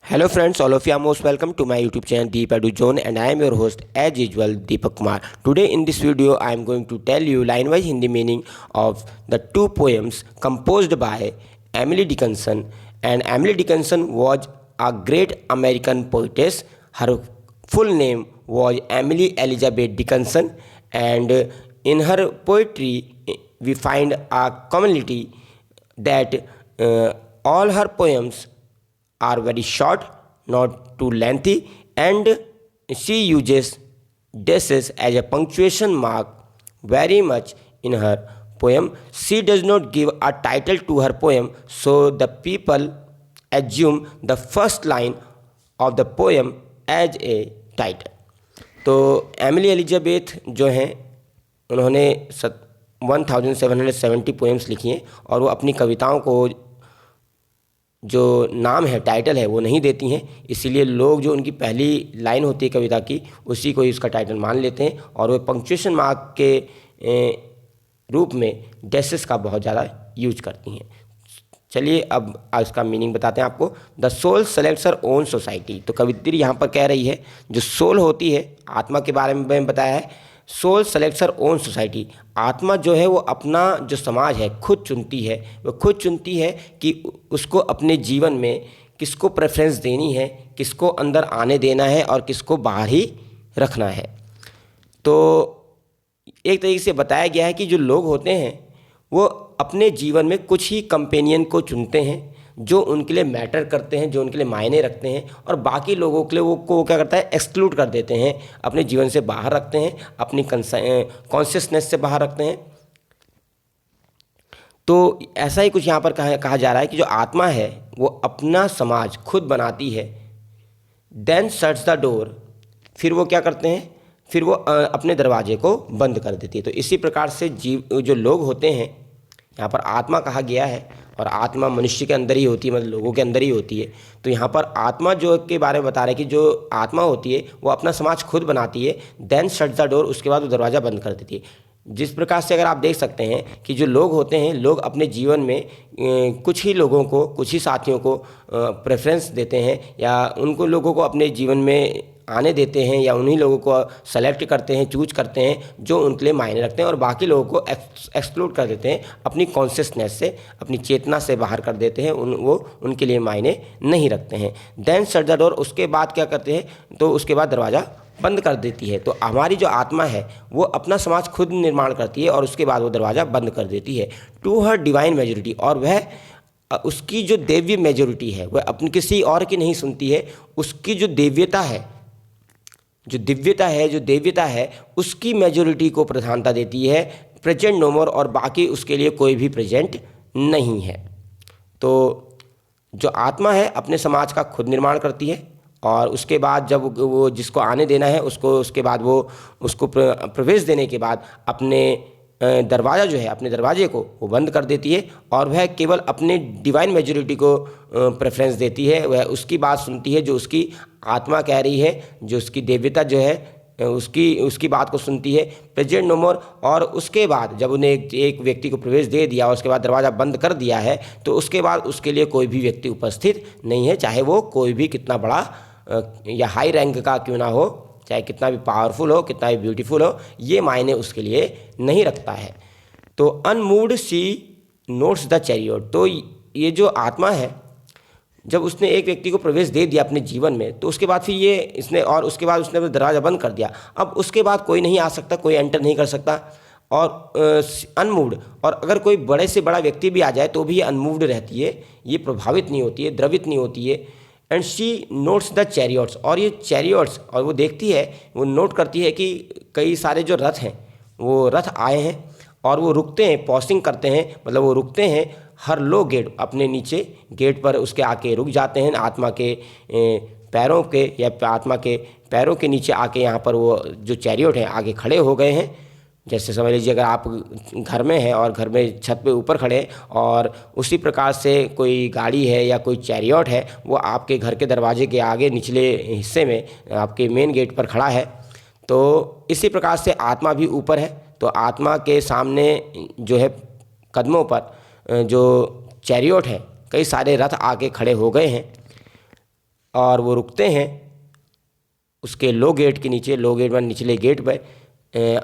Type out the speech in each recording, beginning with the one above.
Hello friends, all of you are most welcome to my YouTube channel Deep Edu Zone, and I am your host as usual Deepak Kumar. Today in this video I am going to tell you line wise Hindi meaning of the two poems composed by Emily Dickinson. And Emily Dickinson was a great American poetess. Her full name was Emily Elizabeth Dickinson, and in her poetry we find a commonality that all her poems are very short, not too lengthy, and she uses dashes as a punctuation mark very much in her poem. She does not give a title to her poem, so the people assume the first line of the poem as a title. तो Emily Elizabeth जो हैं उन्होंने 1770 poems लिखी हैं, और वो अपनी कविताओं को जो नाम है, टाइटल है, वो नहीं देती हैं। इसीलिए लोग जो उनकी पहली लाइन होती है कविता की, उसी को ही उसका टाइटल मान लेते हैं, और वो पंक्चुएशन मार्क के रूप में डैशेस का बहुत ज़्यादा यूज करती हैं। चलिए अब इसका मीनिंग बताते हैं आपको। The soul selects her own society. तो कवित्री यहाँ पर कह रही है जो सोल होती है, आत्मा के बारे में बताया है, soul selects her own society. आत्मा जो है वो अपना जो समाज है खुद चुनती है। वो खुद चुनती है कि उसको अपने जीवन में किसको प्रेफरेंस देनी है, किसको अंदर आने देना है और किसको बाहर ही रखना है। तो एक तरीके से बताया गया है कि जो लोग होते हैं वो अपने जीवन में कुछ ही कंपेनियन को चुनते हैं जो उनके लिए मैटर करते हैं, जो उनके लिए मायने रखते हैं, और बाकी लोगों के लिए वो क्या करता है, एक्सक्लूड कर देते हैं, अपने जीवन से बाहर रखते हैं, अपनी कॉन्शियसनेस से बाहर रखते हैं। तो ऐसा ही कुछ यहाँ पर कहा जा रहा है कि जो आत्मा है वो अपना समाज खुद बनाती है। देन शट्स द डोर, फिर वो क्या करते हैं, फिर वो अपने दरवाजे को बंद कर देती है। तो इसी प्रकार से जो लोग होते हैं, यहाँ पर आत्मा कहा गया है, और आत्मा मनुष्य के अंदर ही होती है, मतलब लोगों के अंदर ही होती है। तो यहाँ पर आत्मा जो के बारे में बता रहे हैं कि जो आत्मा होती है वो अपना समाज खुद बनाती है। देन शट द डोर, उसके बाद वो दरवाज़ा बंद कर देती है। जिस प्रकार से अगर आप देख सकते हैं कि जो लोग होते हैं, लोग अपने जीवन में कुछ ही लोगों को, कुछ ही साथियों को प्रेफरेंस देते हैं, या उनको लोगों को अपने जीवन में आने देते हैं, या उन्हीं लोगों को सेलेक्ट करते हैं, चूज करते हैं जो उनके लिए मायने रखते हैं, और बाकी लोगों को एक्सक्लूड कर देते हैं, अपनी कॉन्शियसनेस से, अपनी चेतना से बाहर कर देते हैं, वो उनके लिए मायने नहीं रखते हैं। देन शट द डोर, उसके बाद क्या करते हैं, तो उसके बाद दरवाज़ा बंद कर देती है। तो हमारी जो आत्मा है वो अपना समाज खुद निर्माण करती है, और उसके बाद वो दरवाज़ा बंद कर देती है। टू हर डिवाइन मेजोरिटी, और वह उसकी जो देव्य मेजोरिटी है वह अपनी किसी और की नहीं सुनती है। उसकी जो देव्यता है, जो दिव्यता है, जो देव्यता है, उसकी मेजोरिटी को प्रधानता देती है। प्रेजेंट नो मोर, और बाकी उसके लिए कोई भी प्रेजेंट नहीं है। तो जो आत्मा है अपने समाज का खुद निर्माण करती है, और उसके बाद जब वो जिसको आने देना है उसको, उसके बाद वो उसको प्रवेश देने के बाद अपने दरवाज़ा जो है, अपने दरवाजे को वो बंद कर देती है, और वह केवल अपने डिवाइन मेजोरिटी को प्रेफरेंस देती है। वह उसकी बात सुनती है जो उसकी आत्मा कह रही है, जो उसकी देवता जो है उसकी बात को सुनती है। प्रेजेंट नो मोर, और उसके बाद जब उन्हें एक व्यक्ति को प्रवेश दे दिया और उसके बाद दरवाज़ा बंद कर दिया है, तो उसके बाद उसके लिए कोई भी व्यक्ति उपस्थित नहीं है, चाहे वो कोई भी कितना बड़ा या हाई रैंक का क्यों ना हो, चाहे कितना भी पावरफुल हो, कितना भी ब्यूटीफुल हो, ये मायने उसके लिए नहीं रखता है। तो unmoved she notes the chariot. तो ये जो आत्मा है, जब उसने एक व्यक्ति को प्रवेश दे दिया अपने जीवन में, तो उसके बाद फिर ये इसने, और उसके बाद उसने दरवाज़ा बंद कर दिया। अब उसके बाद कोई नहीं आ सकता, कोई एंटर नहीं कर सकता, और अनमूव्ड, और अगर कोई बड़े से बड़ा व्यक्ति भी आ जाए तो भी ये अनमूव्ड रहती है, ये प्रभावित नहीं होती है, द्रवित नहीं होती है। And she notes the chariots, और ये चैरियट्स, और वो देखती है, वो नोट करती है कि कई सारे जो रथ हैं वो रथ आए हैं, और वो रुकते हैं, पॉसिंग करते हैं, मतलब वो रुकते हैं हर लो गेट, अपने नीचे गेट पर उसके आके रुक जाते हैं, आत्मा के पैरों के, या आत्मा के पैरों के नीचे आके यहाँ पर वो जो चैरियट हैं आगे खड़े हो गए हैं। जैसे समझ लीजिए अगर आप घर में हैं और घर में छत पे ऊपर खड़े हैं, और उसी प्रकार से कोई गाड़ी है या कोई चैरियट है वो आपके घर के दरवाजे के आगे निचले हिस्से में आपके मेन गेट पर खड़ा है, तो इसी प्रकार से आत्मा भी ऊपर है। तो आत्मा के सामने जो है कदमों पर जो चैरियट है, कई सारे रथ आके खड़े हो गए हैं, और वो रुकते हैं उसके लो गेट के नीचे, लो गेट में निचले गेट पर,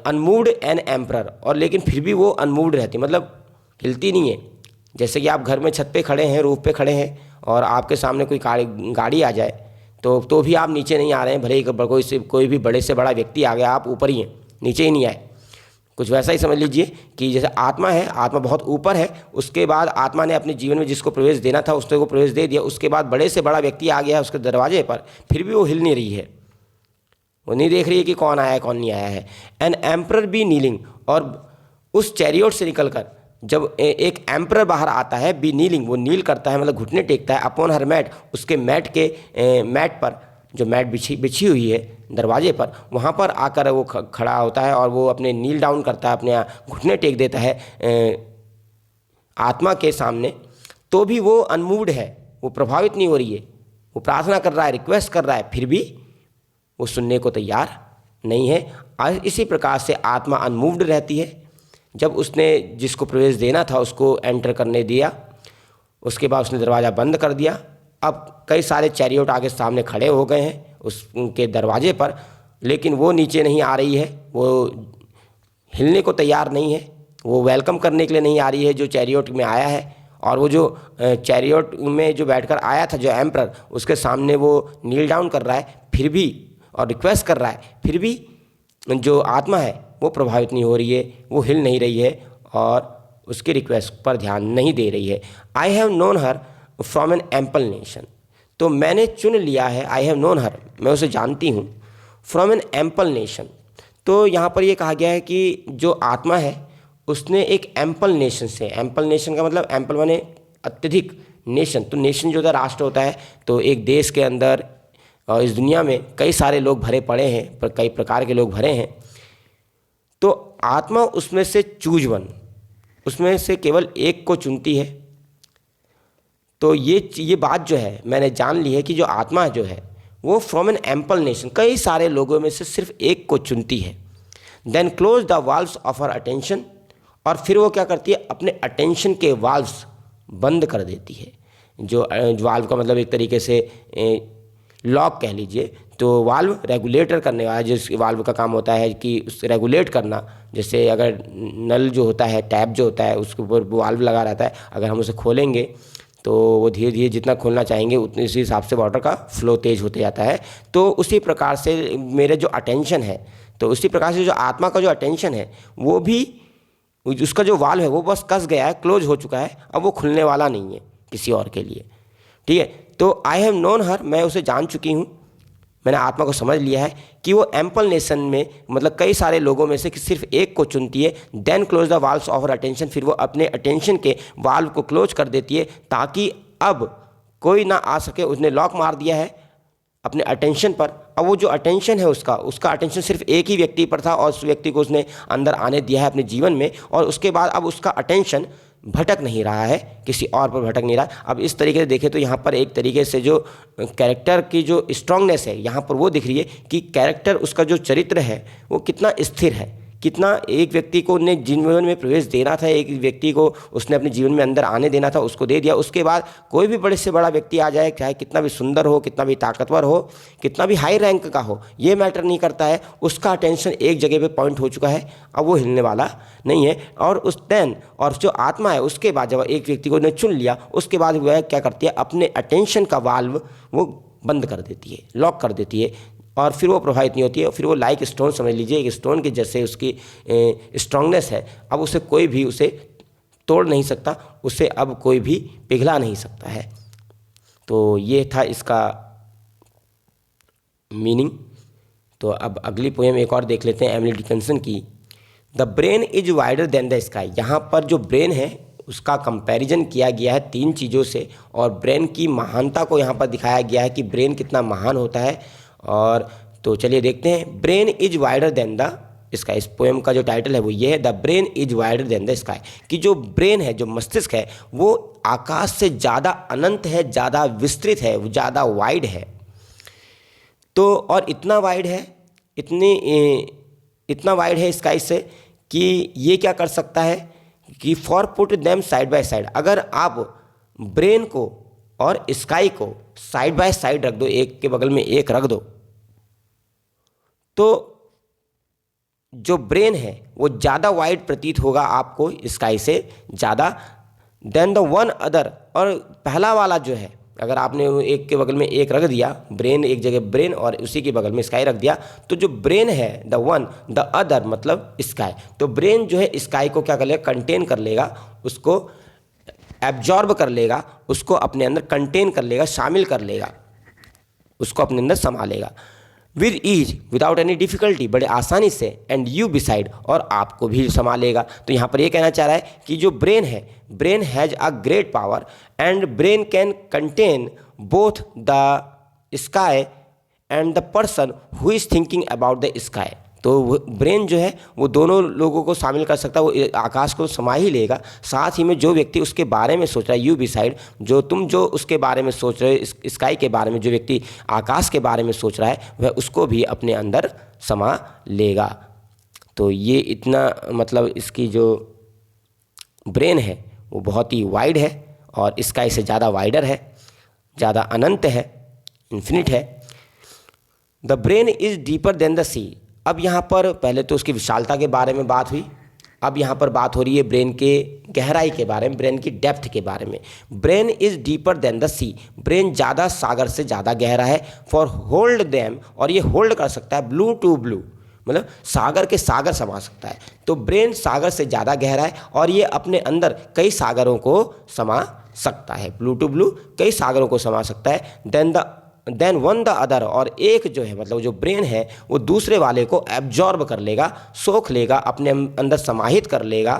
अनमूव्ड एन एम्परर, और लेकिन फिर भी वो अनमूव्ड रहती, मतलब हिलती नहीं है। जैसे कि आप घर में छत पे खड़े हैं, रूफ पे खड़े हैं, और आपके सामने कोई गाड़ी आ जाए तो भी आप नीचे नहीं आ रहे हैं, भले ही कोई भी बड़े से बड़ा व्यक्ति आ गया, आप ऊपर ही हैं, नीचे ही नहीं आए। कुछ वैसा ही समझ लीजिए कि जैसे आत्मा है, आत्मा बहुत ऊपर है, उसके बाद आत्मा ने अपने जीवन में जिसको प्रवेश देना था उसको प्रवेश दे दिया, उसके बाद बड़े से बड़ा व्यक्ति आ गया है उसके दरवाजे पर, फिर भी वो हिल नहीं रही है, वो नहीं देख रही है कि कौन आया है कौन नहीं आया है। एन एम्परर बी नीलिंग, और उस चैरियोट से निकलकर जब एक एम्परर बाहर आता है, बी नीलिंग, वो नील करता है, मतलब घुटने टेकता है, अपॉन हर मैट, उसके मैट पर, जो मैट बिछी हुई है दरवाजे पर, वहाँ पर आकर वो खड़ा होता है और वो अपने नील डाउन करता है, अपने घुटने टेक देता है आत्मा के सामने। तो भी वो अनमूव्ड है, वो प्रभावित नहीं हो रही है, वो प्रार्थना कर रहा है, रिक्वेस्ट कर रहा है, फिर भी वो सुनने को तैयार नहीं है। इसी प्रकार से आत्मा अनमूव्ड रहती है। जब उसने जिसको प्रवेश देना था उसको एंटर करने दिया, उसके बाद उसने दरवाज़ा बंद कर दिया। अब कई सारे चैरियोट आगे सामने खड़े हो गए हैं उसके दरवाजे पर, लेकिन वो नीचे नहीं आ रही है, वो हिलने को तैयार नहीं है, वो वेलकम करने के लिए नहीं आ रही है जो चैरियोट में आया है। और वो जो चैरियोट में जो बैठकर आया था जो एम्परर, उसके सामने वो नील डाउन कर रहा है फिर भी, और रिक्वेस्ट कर रहा है, फिर भी जो आत्मा है वो प्रभावित नहीं हो रही है, वो हिल नहीं रही है और उसकी रिक्वेस्ट पर ध्यान नहीं दे रही है। I have known her from an ample nation, तो मैंने चुन लिया है, आई हैव नोन हर, मैं उसे जानती हूँ, फ्रॉम एन एम्पल नेशन। तो यहाँ पर ये कहा गया है कि जो आत्मा है उसने एक एम्पल नेशन से, एम्पल नेशन का मतलब एम्पल माने अत्यधिक, नेशन, तो नेशन जो होता है राष्ट्र होता है, तो एक देश के अंदर और इस दुनिया में कई सारे लोग भरे पड़े हैं, पर कई प्रकार के लोग भरे हैं, तो आत्मा उसमें से चूज वन, उसमें से केवल एक को चुनती है। तो ये बात जो है मैंने जान ली है कि जो आत्मा जो है वो फ्रॉम एन एम्पल नेशन, कई सारे लोगों में से सिर्फ एक को चुनती है। Then close the valves of her attention, और फिर वो क्या करती है, अपने अटेंशन के वाल्व्स बंद कर देती है। जो वाल्व का मतलब एक तरीके से लॉक कह लीजिए, तो वाल्व रेगुलेटर करने वाला, जिस वाल्व का काम होता है कि उस रेगुलेट करना, जैसे अगर नल जो होता है, टैप जो होता है, उसके ऊपर वाल्व लगा रहता है, अगर हम उसे खोलेंगे तो वो धीरे धीरे जितना खोलना चाहेंगे उतने उसी हिसाब से वाटर का फ्लो तेज होते जाता है। तो उसी प्रकार से मेरे जो अटेंशन है, तो उसी प्रकार से जो आत्मा का जो अटेंशन है वो भी, उसका जो वाल्व है वो बस कस गया है, क्लोज हो चुका है, अब वो खुलने वाला नहीं है किसी और के लिए। ठीक है, तो आई हैव नोन हर, मैं उसे जान चुकी हूँ, मैंने आत्मा को समझ लिया है कि वो एम्पल नेशन में, मतलब कई सारे लोगों में से सिर्फ एक को चुनती है। Then close the valves of her attention, फिर वो अपने अटेंशन के वाल्व को क्लोज कर देती है ताकि अब कोई ना आ सके। उसने लॉक मार दिया है अपने अटेंशन पर। अब वो जो अटेंशन है उसका अटेंशन सिर्फ एक ही व्यक्ति पर था और उस व्यक्ति को उसने अंदर आने दिया है अपने जीवन में, और उसके बाद अब उसका अटेंशन भटक नहीं रहा है, किसी और पर भटक नहीं रहा। अब इस तरीके से देखें तो यहाँ पर एक तरीके से जो कैरेक्टर की जो स्ट्रांगनेस है यहाँ पर वो दिख रही है कि कैरेक्टर, उसका जो चरित्र है वो कितना स्थिर है, कितना एक व्यक्ति को उन्हें जीवन में प्रवेश देना था, एक व्यक्ति को उसने अपने जीवन में अंदर आने देना था, उसको दे दिया। उसके बाद कोई भी बड़े से बड़ा व्यक्ति आ जाए, चाहे कितना भी सुंदर हो, कितना भी ताकतवर हो, कितना भी हाई रैंक का हो, ये मैटर नहीं करता है, उसका अटेंशन एक जगह पे पॉइंट हो चुका है, अब वो हिलने वाला नहीं है। और जो आत्मा है उसके बाद जब एक व्यक्ति को ने चुन लिया, उसके बाद वह क्या करती है, अपने अटेंशन का वाल्व वो बंद कर देती है, लॉक कर देती है, और फिर वो प्रभावित नहीं होती है। फिर वो लाइक स्टोन, समझ लीजिए एक स्टोन के जैसे उसकी स्ट्रांगनेस है, अब उसे कोई भी उसे तोड़ नहीं सकता, उसे अब कोई भी पिघला नहीं सकता है। तो ये था इसका मीनिंग। तो अब अगली पोएम एक और देख लेते हैं एमिली डिकिंसन की, the brain is wider than the sky. यहाँ पर जो ब्रेन है उसका कंपैरिजन किया गया है तीन चीज़ों से, और ब्रेन की महानता को यहाँ पर दिखाया गया है कि ब्रेन कितना महान होता है। और तो चलिए देखते हैं, brain is wider than the sky. इस पोएम का जो टाइटल है वो ये है, the brain is wider than the sky, कि जो ब्रेन है, जो मस्तिष्क है, वो आकाश से ज़्यादा अनंत है, ज़्यादा विस्तृत है, वो ज़्यादा वाइड है। तो और इतना वाइड है, इतना वाइड है स्काई से कि ये क्या कर सकता है कि for put them side by side, अगर आप ब्रेन को और स्काई को साइड बाय साइड रख दो, एक के बगल में एक रख दो, तो जो ब्रेन है वो ज़्यादा वाइड प्रतीत होगा आपको स्काई से ज़्यादा देन द वन अदर। और पहला वाला जो है, अगर आपने एक के बगल में एक रख दिया, ब्रेन एक जगह ब्रेन और उसी के बगल में स्काई रख दिया, तो जो ब्रेन है द वन, द अदर मतलब स्काई, तो ब्रेन जो है स्काई को क्या कर लेगा, कंटेन कर लेगा, उसको एब्जॉर्ब कर लेगा, उसको अपने अंदर कंटेन कर लेगा, शामिल कर लेगा, उसको अपने अंदर समा लेगा with ease, without any difficulty, बड़े आसानी से, एंड यू बिसाइड, और आपको भी संभालेगा। तो यहाँ पर ये कहना चाह रहा है कि जो ब्रेन है, brain has a great power and brain can contain both the sky and the person who is thinking about the sky. तो ब्रेन जो है वो दोनों लोगों को शामिल कर सकता है, वो आकाश को समा ही लेगा, साथ ही में जो व्यक्ति उसके बारे में सोच रहा है, यू बिसाइड, जो उसके बारे में सोच रहे हो, स्काई के बारे में, जो व्यक्ति आकाश के बारे में सोच रहा है वह उसको भी अपने अंदर समा लेगा। तो ये इतना मतलब इसकी जो ब्रेन है वो बहुत ही वाइड है और स्काई से ज़्यादा वाइडर है, ज़्यादा अनंत है, इन्फिनिट है। The brain is deeper than the sea. अब यहाँ पर पहले तो उसकी विशालता के बारे में बात हुई, अब यहाँ पर बात हो रही है ब्रेन के गहराई के बारे में, ब्रेन की डेप्थ के बारे में। Brain is deeper than the sea, brain ज़्यादा सागर से ज़्यादा गहरा है, फॉर होल्ड देम, और ये होल्ड कर सकता है ब्लू टू ब्लू, मतलब सागर के सागर समा सकता है। तो ब्रेन सागर से ज़्यादा गहरा है और ये अपने अंदर कई सागरों को समा सकता है, ब्लू टू ब्लू कई सागरों को समा सकता है। देन वन द अदर, और एक जो है मतलब जो ब्रेन है वो दूसरे वाले को एब्जॉर्ब कर लेगा, सोख लेगा, अपने अंदर समाहित कर लेगा,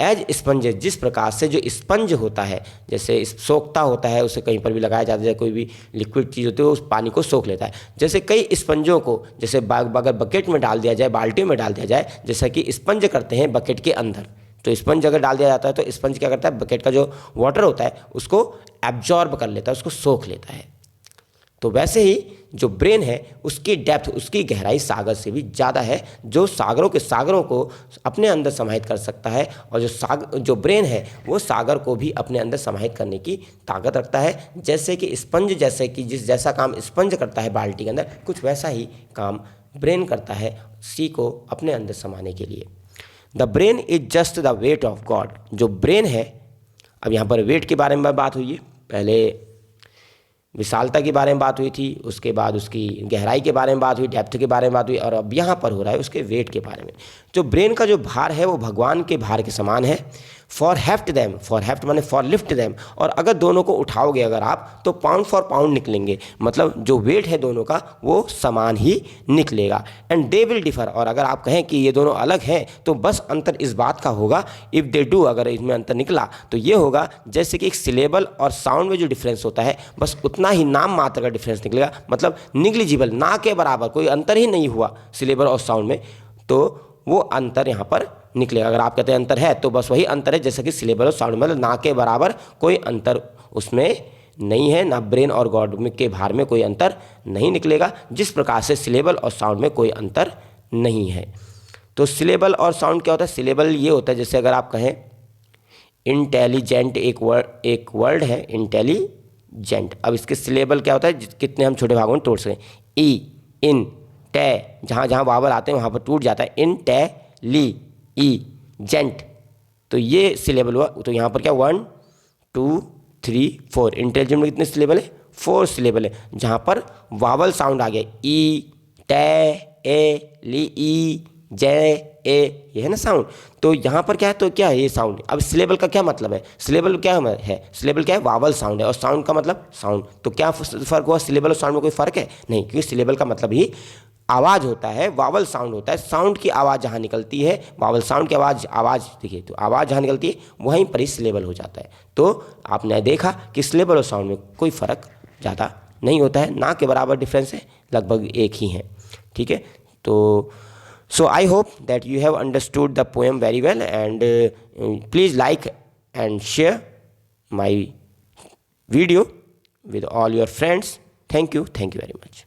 एज स्पंज, जिस प्रकार से जो स्पंज होता है, जैसे सोखता होता है, उसे कहीं पर भी लगाया जाता है, कोई भी लिक्विड चीज़ होती है उस पानी को सोख लेता है। जैसे कई स्पंजों को, जैसे अगर बकेट में डाल दिया जाए, बाल्टी में डाल दिया जाए, जैसा कि स्पंज करते हैं बकेट के अंदर, तो स्पंज अगर डाल दिया जाता है तो स्पंज क्या करता है, बकेट का जो वाटर होता है उसको एब्जॉर्ब कर लेता है, उसको सोख लेता है। तो वैसे ही जो ब्रेन है उसकी डेप्थ, उसकी गहराई सागर से भी ज़्यादा है, जो सागरों के सागरों को अपने अंदर समाहित कर सकता है, और जो ब्रेन है वो सागर को भी अपने अंदर समाहित करने की ताकत रखता है। जैसे कि स्पंज, जैसे कि जैसा काम स्पंज करता है बाल्टी के अंदर, कुछ वैसा ही काम ब्रेन करता है सी को अपने अंदर समाने के लिए। The brain is just the weight of God, जो ब्रेन है, अब यहाँ पर वेट के बारे में बात हुई है, पहले विशालता के बारे में बात हुई थी, उसके बाद उसकी गहराई के बारे में बात हुई, डेप्थ के बारे में बात हुई, और अब यहाँ पर हो रहा है उसके वेट के बारे में। जो ब्रेन का जो भार है वो भगवान के भार के समान है। For heft them, for heft माने फॉर लिफ्ट दैम, और अगर दोनों को उठाओगे अगर आप तो पाउंड फॉर पाउंड निकलेंगे, मतलब जो वेट है दोनों का वो समान ही निकलेगा। एंड दे विल डिफर, और अगर आप कहें कि ये दोनों अलग हैं तो बस अंतर इस बात का होगा, इफ़ दे डू, अगर इसमें अंतर निकला तो ये होगा जैसे कि एक सिलेबल और साउंड में जो डिफरेंस होता है बस उतना ही नाम मात्र का डिफरेंस निकलेगा, मतलब निग्लिजिबल, ना के बराबर, कोई अंतर ही नहीं हुआ सिलेबल और साउंड में, तो वो अंतर यहाँ पर निकलेगा। अगर आप कहते हैं अंतर है तो बस वही अंतर है जैसे कि सिलेबल और साउंड, मतलब ना के बराबर कोई अंतर उसमें नहीं है, ना ब्रेन और गॉड के भार में कोई अंतर नहीं निकलेगा, जिस प्रकार से सिलेबल और साउंड में कोई अंतर नहीं है। तो सिलेबल और साउंड क्या होता है, सिलेबल ये होता है जैसे अगर आप कहें इंटेलिजेंट, एक वर्ड है इंटेलिजेंट, अब इसके सिलेबल क्या होता है, कितने हम छोटे भागों में तोड़ सकें, ई, इन, टे, जहाँ जहाँ वावल आते हैं वहाँ पर टूट जाता है, इन, टे, ली, ई, जेंट, तो ये सिलेबल हुआ। तो यहाँ पर क्या 1 2 3 4, इंटेलिजेंट में कितने सिलेबल है, 4 सिलेबल है, जहाँ पर वावल साउंड आ गया, ई, टे, ए, ली, ई, जे, ए, ये है ना साउंड। तो यहाँ पर क्या है, तो क्या है ये साउंड। अब सिलेबल का क्या मतलब है, सिलेबल क्या है, सिलेबल क्या है, वावल साउंड है, और साउंड का मतलब साउंड। तो क्या फ़र्क हुआ, सिलेबल और साउंड में कोई फ़र्क है नहीं, क्योंकि सिलेबल का मतलब ही आवाज़ होता है, वावल साउंड होता है, साउंड की आवाज़ जहाँ निकलती है, वावल साउंड की आवाज़ देखिए, तो आवाज़ जहाँ निकलती है वहीं पर ही सिलेबल हो जाता है। तो आपने देखा कि सिलेबल और साउंड में कोई फ़र्क ज़्यादा नहीं होता है, ना के बराबर डिफरेंस है, लगभग एक ही हैं, ठीक है। तो so I hope that you have understood the poem very well, and please like and share my video with all your friends. Thank you very much.